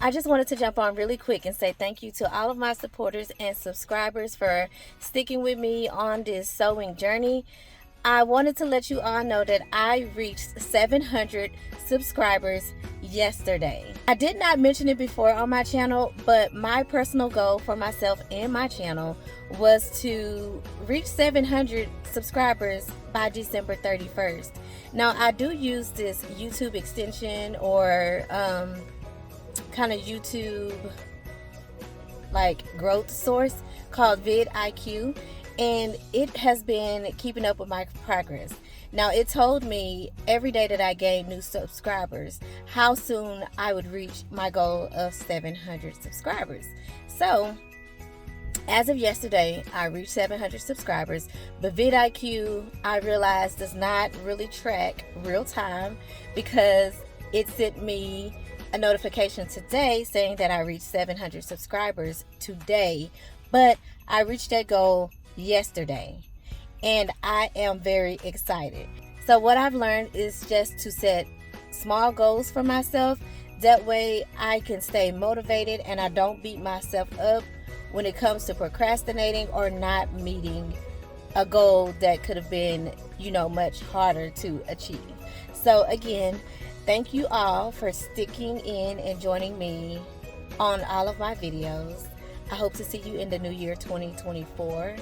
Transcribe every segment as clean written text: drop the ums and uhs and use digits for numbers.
I just wanted to jump on really quick and say thank you to all of my supporters and subscribers for sticking with me on this sewing journey. I wanted to let you all know that I reached 700 subscribers yesterday. I did not mention it before on my channel, but my personal goal for myself and my channel was to reach 700 subscribers by December 31st. Now, I do use this YouTube extension or kind of YouTube like growth source called vidIQ, and it has been keeping up with my progress. Now, it told me every day that I gained new subscribers how soon I would reach my goal of 700 subscribers. So as of yesterday, I reached 700 subscribers, but vidIQ, I realized, does not really track real time because it sent me a notification today saying that I reached 700 subscribers today, but I reached that goal yesterday, and I am very excited. So what I've learned is just to set small goals for myself. That way I can stay motivated and I don't beat myself up when it comes to procrastinating or not meeting a goal that could have been, much harder to achieve. So again, thank you all for sticking in and joining me on all of my videos. I hope to see you in the new year 2024.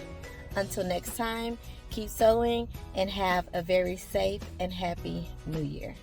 Until next time, keep sewing and have a very safe and happy new year.